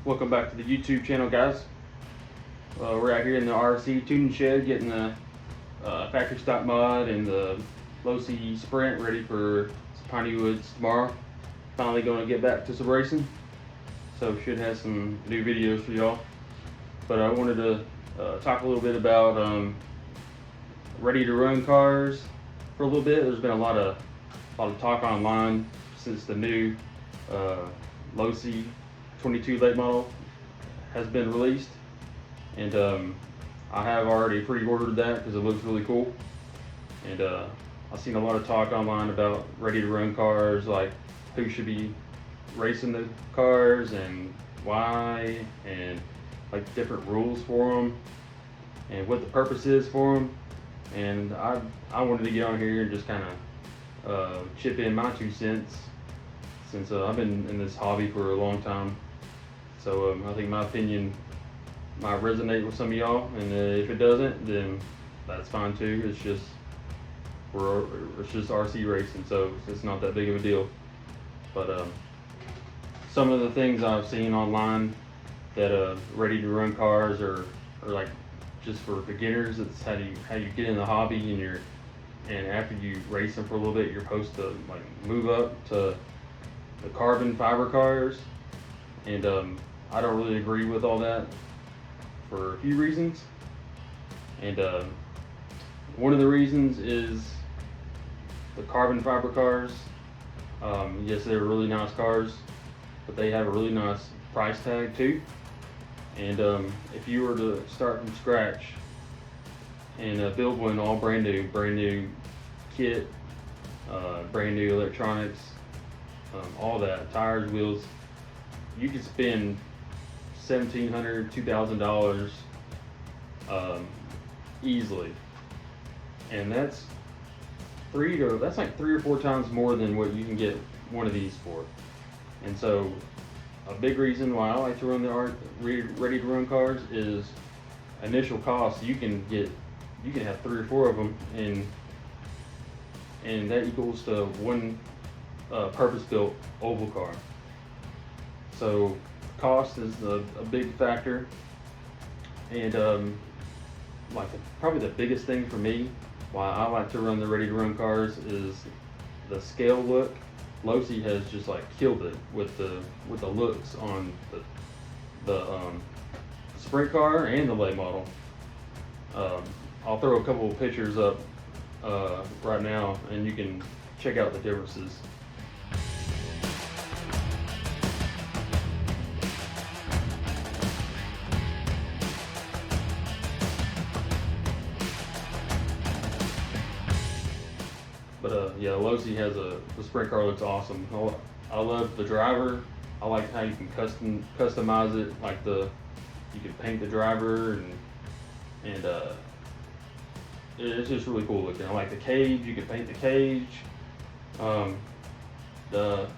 Welcome back to the YouTube channel, guys. We're out here in the RC tuning shed getting the factory stock mod and the low-C Sprint ready for Piney Woods tomorrow. Finally going to get back to some racing, so should have some new videos for y'all. But I wanted to talk a little bit about ready-to-run cars for a little bit. There's been a lot of talk online since the new low-C 22 late model has been released, and I have already pre-ordered that because it looks really cool. And I've seen a lot of talk online about ready-to-run cars, like who should be racing the cars and why, and like different rules for them and what the purpose is for them. And I wanted to get on here and just kind of chip in my 2 cents, since I've been in this hobby for a long time. So I think my opinion might resonate with some of y'all, and if it doesn't, then that's fine too. It's just RC racing, so it's not that big of a deal. But some of the things I've seen online that ready-to-run cars are like just for beginners. It's how you get in the hobby, and after you race them for a little bit, you're supposed to like move up to the carbon fiber cars. And I don't really agree with all that for a few reasons. And one of the reasons is the carbon fiber cars. Yes, they're really nice cars, but they have a really nice price tag too. And if you were to start from scratch and build one all brand new kit, brand new electronics, all that, tires, wheels, you could spend $1,700, $2,000 easily, and that's like 3 or 4 times more than what you can get one of these for. And so a big reason why I like to run the ready-to-run cars is initial cost. You can have 3 or 4 of them, and that equals to one purpose-built oval car. So cost is a big factor. And probably the biggest thing for me why I like to run the ready-to-run cars is the scale look. Low-C has just like killed it with the looks on the sprint car and the late model. I'll throw a couple of pictures up right now, and you can check out the differences. But yeah, low-C has the sprint car looks awesome. I love the driver. I like how you can customize it. Like you can paint the driver, and it's just really cool looking. I like the cage. You can paint the cage. The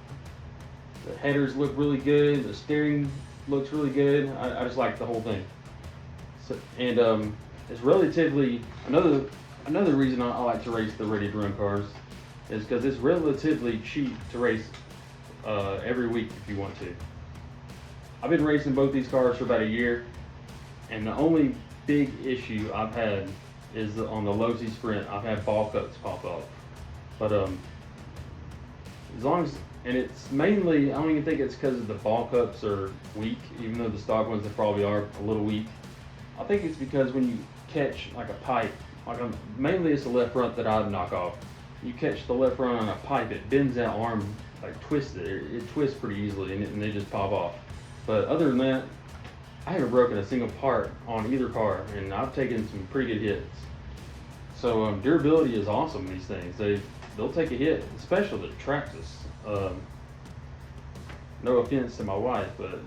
headers look really good. The steering looks really good. I just like the whole thing. So, and it's relatively another reason I like to race the ready-to-run cars is because it's relatively cheap to race every week if you want to. I've been racing both these cars for about a year, and the only big issue I've had is on the low-C Sprint. I've had ball cups pop off, but as long as, and it's mainly, I don't even think it's because the ball cups are weak, even though the stock ones probably are a little weak. I think it's because when you catch like a pipe, mainly it's the left front that I knock off. You catch the left front on a pipe, it bends that arm, like twists it. It twists pretty easily, and they just pop off. But other than that, I haven't broken a single part on either car, and I've taken some pretty good hits. So durability is awesome. These things, they'll take a hit, especially the Traxxas. No offense to my wife, but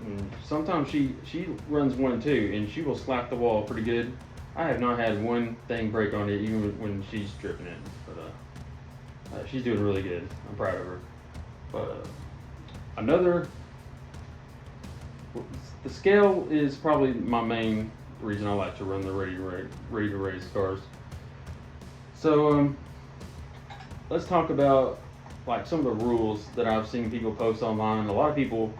sometimes she runs one too, and she will slap the wall pretty good. I have not had one thing break on it, even when she's tripping it. But she's doing really good. I'm proud of her. But the scale is probably my main reason I like to run the ready to race cars. So let's talk about like some of the rules that I've seen people post online. A lot of people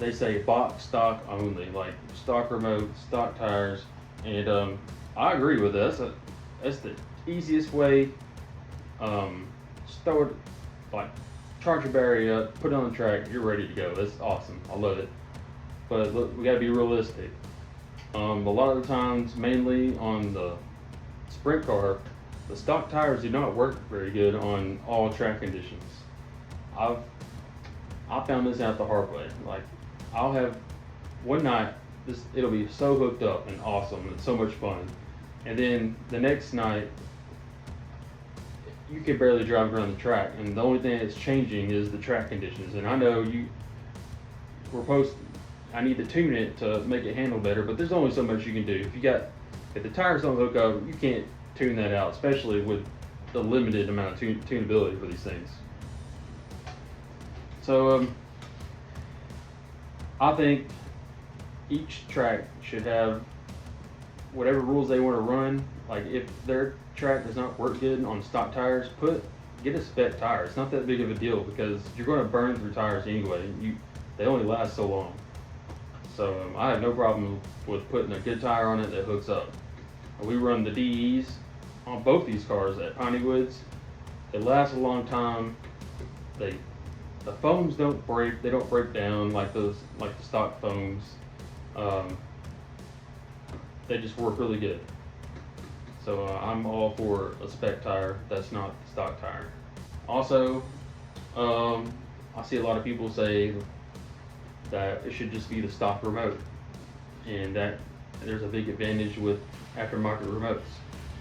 they say box stock only, like stock remote, stock tires, and I agree with this. That's the easiest way. Just throw it, like, charge your battery up, put it on the track, you're ready to go. That's awesome. I love it. But look, we gotta be realistic. A lot of the times, mainly on the sprint car, the stock tires do not work very good on all track conditions. I've I found this out the hard way. Like, I'll have one night, it'll be so hooked up and awesome and so much fun, and then the next night you can barely drive around the track, and the only thing that's changing is the track conditions. And I know I need to tune it to make it handle better, but there's only so much you can do. If the tires don't hook up, you can't tune that out, especially with the limited amount of tunability for these things. So I think each track should have whatever rules they want to run. Like, if their track does not work good on stock tires, get a spec tire. It's not that big of a deal because you're going to burn through tires anyway. They only last so long. So I have no problem with putting a good tire on it that hooks up. We run the DEs on both these cars at Piney Woods. They last a long time. The foams don't break. They don't break down like the stock foams. They just work really good. So I'm all for a spec tire that's not the stock tire. Also, I see a lot of people say that it should just be the stock remote, and that there's a big advantage with aftermarket remotes.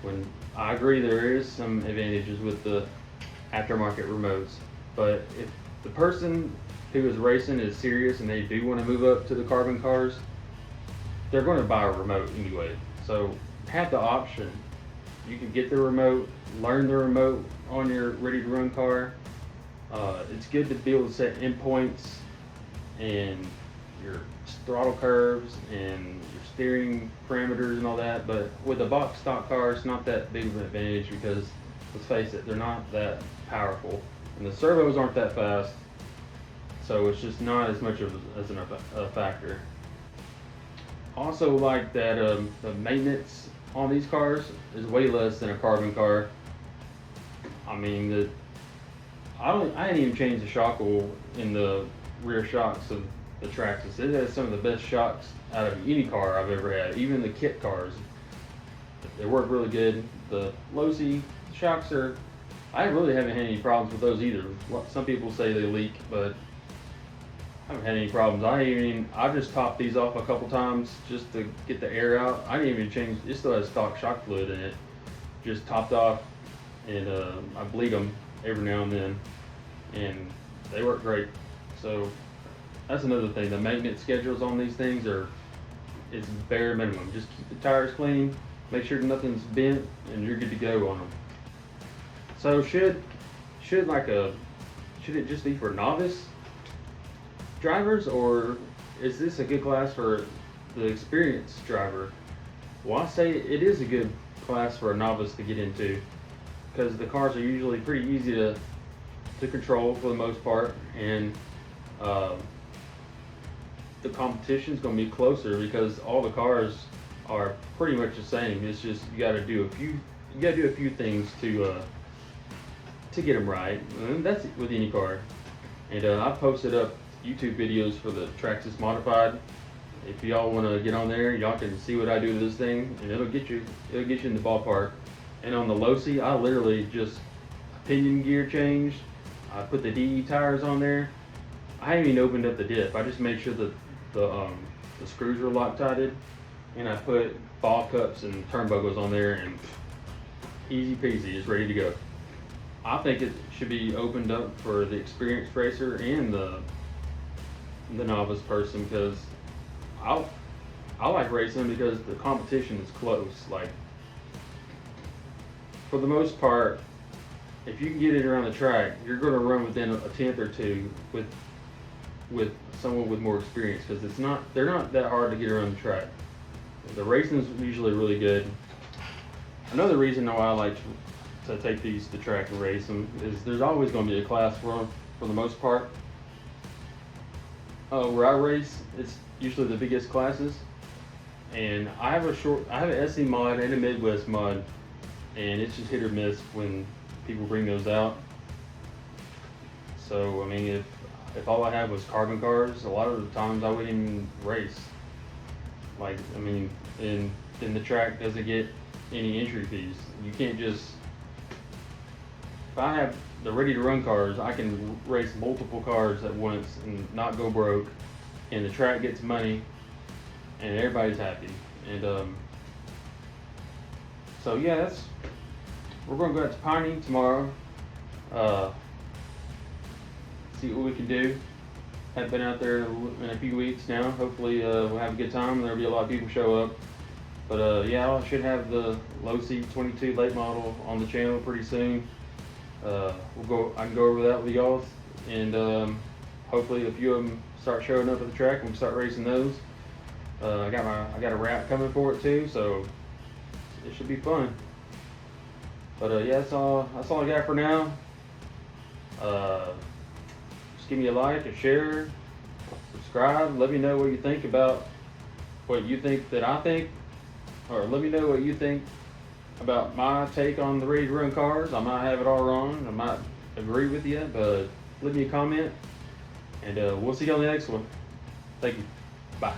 When I agree there is some advantages with the aftermarket remotes, but if the person who is racing is serious and they do want to move up to the carbon cars, they're going to buy a remote anyway. So have the option. You can get the remote, learn the remote on your ready to run car. It's good to be able to set endpoints and your throttle curves and your steering parameters and all that, but with a box stock car, it's not that big of an advantage because, let's face it, they're not that powerful, and the servos aren't that fast, so it's just not as much as a factor. Also, like that, the maintenance on these cars is way less than a carbon car. I mean, I didn't even change the shock oil in the rear shocks of the Traxxas. It has some of the best shocks out of any car I've ever had. Even the kit cars, they work really good. The low-C shocks I really haven't had any problems with those either. Some people say they leak, but I haven't had any problems. I've just topped these off a couple times just to get the air out. I didn't even change. It still has stock shock fluid in it. Just topped off, and I bleed them every now and then, and they work great. So that's another thing. The maintenance schedules on these things it's bare minimum. Just keep the tires clean, make sure nothing's bent, and you're good to go on them. So should it just be for novice drivers, or is this a good class for the experienced driver? Well, I say it is a good class for a novice to get into because the cars are usually pretty easy to control for the most part, and the competition's going to be closer because all the cars are pretty much the same. It's just you got to do a few things to get them right, and that's with any car. And I've posted up YouTube videos for the Traxxas Modified. If y'all want to get on there, y'all can see what I do to this thing, and it'll get you in the ballpark. And on the low-C, I literally just pinion gear changed. I put the DE tires on there. I haven't even opened up the diff. I just made sure that the screws were Loctited, and I put ball cups and turnbuckles on there, and easy peasy, it's ready to go. I think it should be opened up for the experienced racer and the novice person, because I like racing because the competition is close. Like, for the most part, if you can get it around the track, you're going to run within a tenth or two with someone with more experience, because they're not that hard to get around the track. The racing's usually really good. Another reason why I like to take these to track and race them is there's always going to be a class for them for the most part. Where I race, it's usually the biggest classes, and I have an SE mod and a Midwest mod, and it's just hit or miss when people bring those out. So I mean, if all I had was carbon cars, a lot of the times I wouldn't even race. Like I mean, and then the track doesn't get any entry fees. You can't just, if I have the ready to run cars, I can race multiple cars at once and not go broke, and the track gets money, and everybody's happy. And so yeah, we're gonna go out to Piney tomorrow. Uh, See what we can do. Haven't been out there in a few weeks now. Hopefully we'll have a good time. There'll be a lot of people show up. But yeah, I should have the low seat 22 late model on the channel pretty soon. I can go over that with y'all, and hopefully a few of them start showing up at the track and we can start racing those. I got a wrap coming for it too, so it should be fun. But yeah, that's all I got for now. Just give me a like, a share, subscribe. Let me know what you think about what you think that I think, or let me know what you think about my take on the ready to run cars. I might have it all wrong. I might agree with you, but leave me a comment, and we'll see you on the next one. Thank you. Bye.